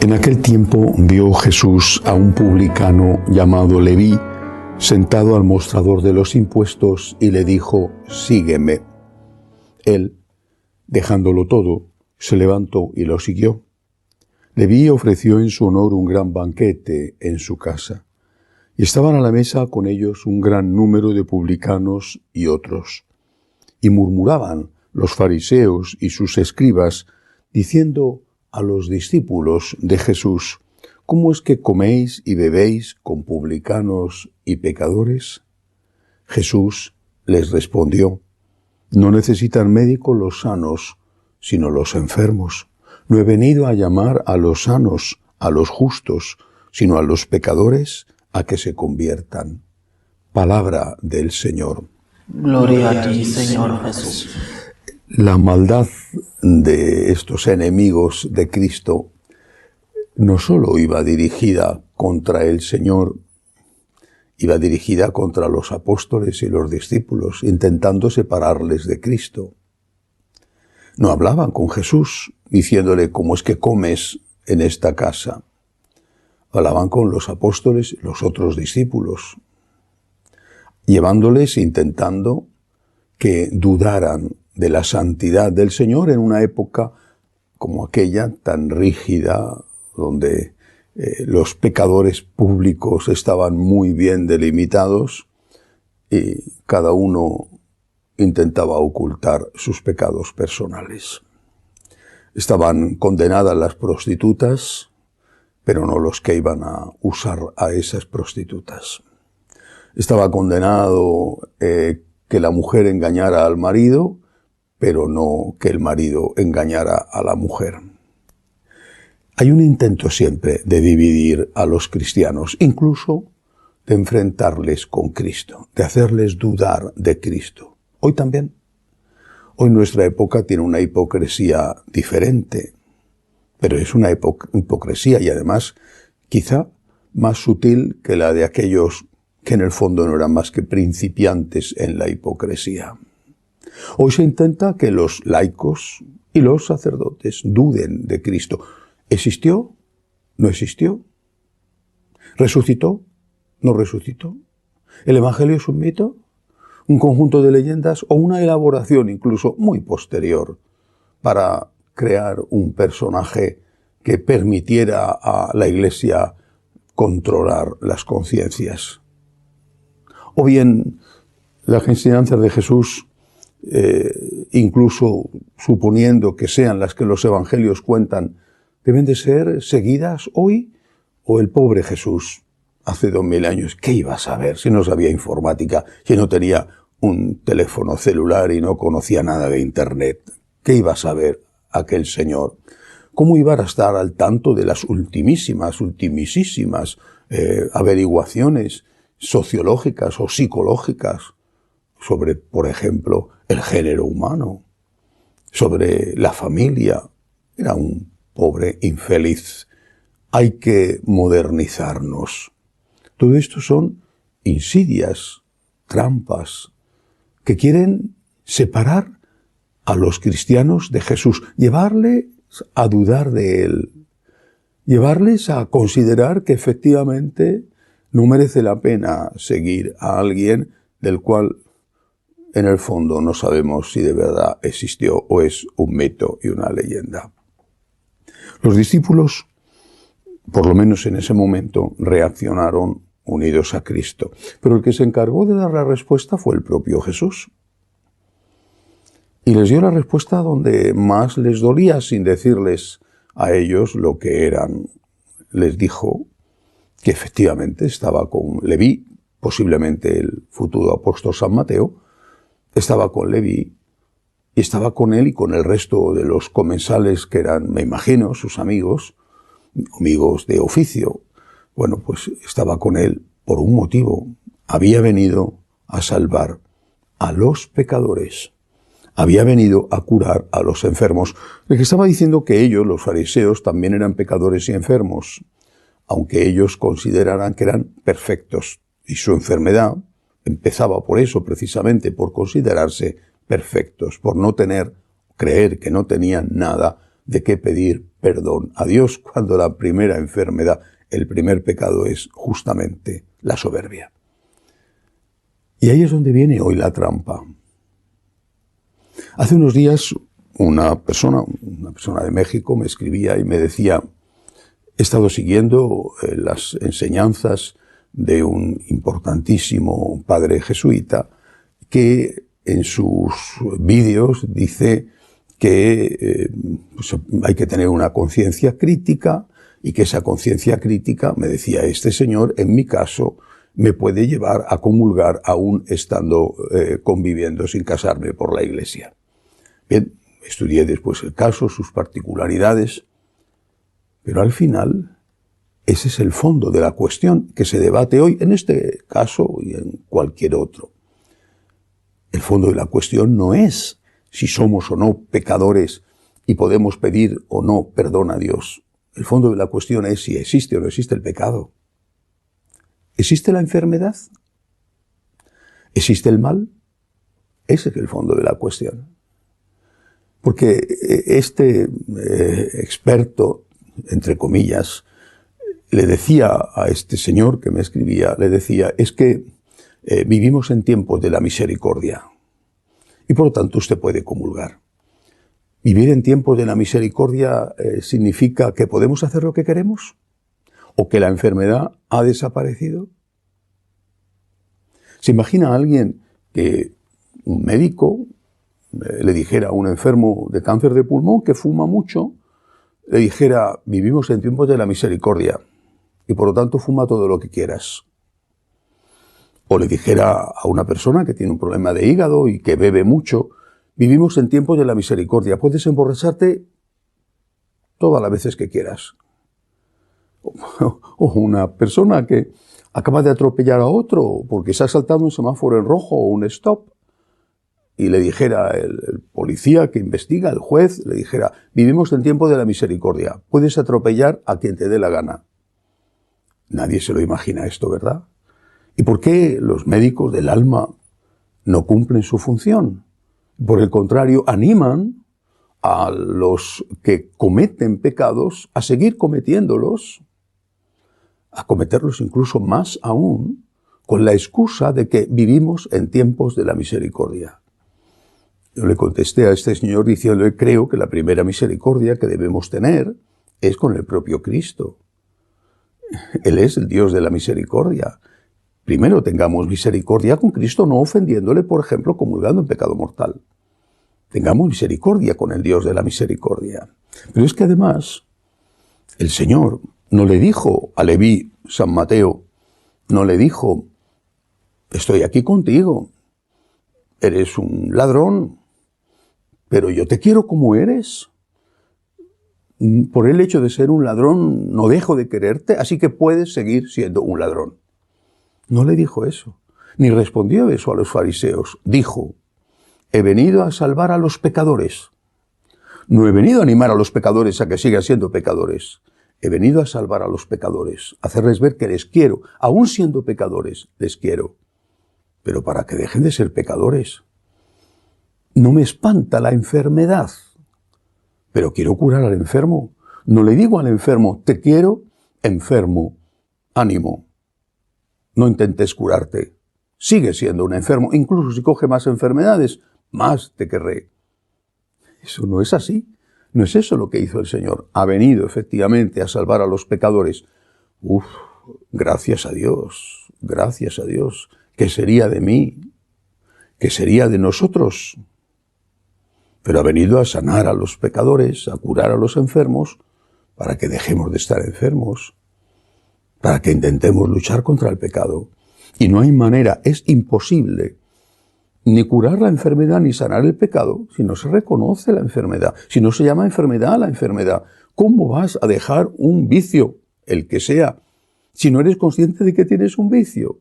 En aquel tiempo vio Jesús a un publicano llamado Leví sentado al mostrador de los impuestos y le dijo: «Sígueme». Él, dejándolo todo, se levantó y lo siguió. Leví ofreció en su honor un gran banquete en su casa, y estaban a la mesa con ellos un gran número de publicanos y otros. Y murmuraban los fariseos y sus escribas, diciendo a los discípulos de Jesús: ¿Cómo es que coméis y bebéis con publicanos y pecadores? Jesús les respondió: No necesitan médico los sanos, sino los enfermos. No he venido a llamar a los sanos, a los justos, sino a los pecadores a que se conviertan. Palabra del Señor. Gloria a ti, Señor Jesús. La maldad de estos enemigos de Cristo no solo iba dirigida contra el Señor, iba dirigida contra los apóstoles y los discípulos, intentando separarles de Cristo. No hablaban con Jesús, diciéndole: ¿Cómo es que comes en esta casa? Hablaban con los apóstoles y los otros discípulos, llevándoles, intentando que dudaran de la santidad del Señor en una época como aquella, tan rígida, donde los pecadores públicos estaban muy bien delimitados y cada uno intentaba ocultar sus pecados personales. Estaban condenadas las prostitutas, pero no los que iban a usar a esas prostitutas. Estaba condenado que la mujer engañara al marido, pero no que el marido engañara a la mujer. Hay un intento siempre de dividir a los cristianos, incluso de enfrentarles con Cristo, de hacerles dudar de Cristo. Hoy también. Hoy nuestra época tiene una hipocresía diferente, pero es una hipocresía y además quizá más sutil que la de aquellos que en el fondo no eran más que principiantes en la hipocresía. Hoy se intenta que los laicos y los sacerdotes duden de Cristo. ¿Existió? ¿No existió? ¿Resucitó? ¿No resucitó? ¿El Evangelio es un mito? ¿Un conjunto de leyendas o una elaboración incluso muy posterior para crear un personaje que permitiera a la Iglesia controlar las conciencias? O bien las enseñanzas de Jesús, incluso suponiendo que sean las que los evangelios cuentan, deben de ser seguidas hoy, o el pobre Jesús hace 2000 años, ¿qué iba a saber si no sabía informática, si no tenía un teléfono celular y no conocía nada de Internet? ¿Qué iba a saber aquel señor? ¿Cómo iba a estar al tanto de las ultimísimas averiguaciones sociológicas o psicológicas sobre, por ejemplo, el género humano, sobre la familia? Era un pobre infeliz. Hay que modernizarnos. Todo esto son insidias, trampas, que quieren separar a los cristianos de Jesús, llevarles a dudar de Él, llevarles a considerar que efectivamente no merece la pena seguir a alguien del cual en el fondo no sabemos si de verdad existió o es un mito y una leyenda. Los discípulos, por lo menos en ese momento, reaccionaron unidos a Cristo. Pero el que se encargó de dar la respuesta fue el propio Jesús. Y les dio la respuesta donde más les dolía, sin decirles a ellos lo que eran. Les dijo que efectivamente estaba con Leví, posiblemente el futuro apóstol San Mateo, estaba con Leví y estaba con él y con el resto de los comensales que eran, me imagino, sus amigos de oficio. Bueno, pues estaba con él por un motivo. Había venido a salvar a los pecadores. Había venido a curar a los enfermos. El que estaba diciendo que ellos, los fariseos, también eran pecadores y enfermos, aunque ellos consideraran que eran perfectos. Y su enfermedad empezaba por eso, precisamente, por considerarse perfectos, por creer que no tenían nada de qué pedir perdón a Dios cuando la primera enfermedad, el primer pecado es justamente la soberbia. Y ahí es donde viene hoy la trampa. Hace unos días una persona de México me escribía y me decía: he estado siguiendo las enseñanzas de un importantísimo padre jesuita que en sus vídeos dice que pues hay que tener una conciencia crítica y que esa conciencia crítica, me decía este señor, en mi caso, me puede llevar a comulgar aún estando conviviendo sin casarme por la Iglesia. Bien, estudié después el caso, sus particularidades, pero al final ese es el fondo de la cuestión que se debate hoy, en este caso y en cualquier otro. El fondo de la cuestión no es si somos o no pecadores y podemos pedir o no perdón a Dios. El fondo de la cuestión es si existe o no existe el pecado. ¿Existe la enfermedad? ¿Existe el mal? Ese es el fondo de la cuestión. Porque este experto, entre comillas, le decía a este señor que me escribía, le decía, es que vivimos en tiempos de la misericordia y por lo tanto usted puede comulgar. ¿Vivir en tiempos de la misericordia significa que podemos hacer lo que queremos? ¿O que la enfermedad ha desaparecido? ¿Se imagina a alguien que un médico le dijera a un enfermo de cáncer de pulmón que fuma mucho, le dijera, vivimos en tiempos de la misericordia y por lo tanto fuma todo lo que quieras? O le dijera a una persona que tiene un problema de hígado y que bebe mucho, vivimos en tiempos de la misericordia, puedes emborracharte todas las veces que quieras. O una persona que acaba de atropellar a otro porque se ha saltado un semáforo en rojo o un stop, y le dijera el policía que investiga, el juez, le dijera, vivimos en tiempo de la misericordia, puedes atropellar a quien te dé la gana. Nadie se lo imagina esto, ¿verdad? ¿Y por qué los médicos del alma no cumplen su función? Por el contrario, animan a los que cometen pecados a seguir cometiéndolos, a cometerlos incluso más aún, con la excusa de que vivimos en tiempos de la misericordia. Yo le contesté a este señor diciéndole, creo que la primera misericordia que debemos tener es con el propio Cristo. Él es el Dios de la misericordia. Primero tengamos misericordia con Cristo, no ofendiéndole, por ejemplo, comulgando en pecado mortal. Tengamos misericordia con el Dios de la misericordia. Pero es que además, el Señor no le dijo a Leví, San Mateo, no le dijo, estoy aquí contigo, eres un ladrón, pero yo te quiero como eres. Por el hecho de ser un ladrón no dejo de quererte, así que puedes seguir siendo un ladrón. No le dijo eso, ni respondió eso a los fariseos. Dijo, he venido a salvar a los pecadores. No he venido a animar a los pecadores a que sigan siendo pecadores. He venido a salvar a los pecadores, a hacerles ver que les quiero, aún siendo pecadores, les quiero. Pero para que dejen de ser pecadores. No me espanta la enfermedad, pero quiero curar al enfermo. No le digo al enfermo, te quiero, enfermo, ánimo. No intentes curarte. Sigue siendo un enfermo. Incluso si coge más enfermedades, más te querré. Eso no es así. No es eso lo que hizo el Señor. Ha venido efectivamente a salvar a los pecadores. Gracias a Dios. Gracias a Dios. ¿Qué sería de mí? ¿Qué sería de nosotros? Pero ha venido a sanar a los pecadores, a curar a los enfermos, para que dejemos de estar enfermos, para que intentemos luchar contra el pecado. Y no hay manera, es imposible, ni curar la enfermedad ni sanar el pecado si no se reconoce la enfermedad, si no se llama enfermedad a la enfermedad. ¿Cómo vas a dejar un vicio, el que sea, si no eres consciente de que tienes un vicio?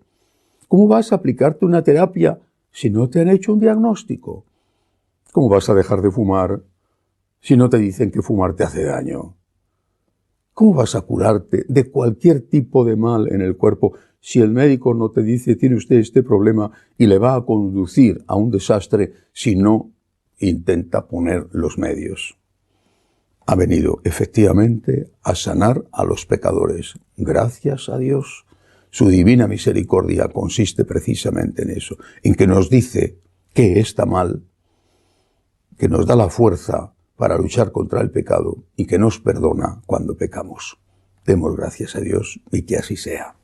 ¿Cómo vas a aplicarte una terapia si no te han hecho un diagnóstico? ¿Cómo vas a dejar de fumar si no te dicen que fumar te hace daño? ¿Cómo vas a curarte de cualquier tipo de mal en el cuerpo si el médico no te dice tiene usted este problema y le va a conducir a un desastre si no intenta poner los medios? ha venido efectivamente a sanar a los pecadores. Gracias a Dios. Su divina misericordia consiste precisamente en eso, en que nos dice qué está mal, que nos da la fuerza para luchar contra el pecado y que nos perdona cuando pecamos. Demos gracias a Dios y que así sea.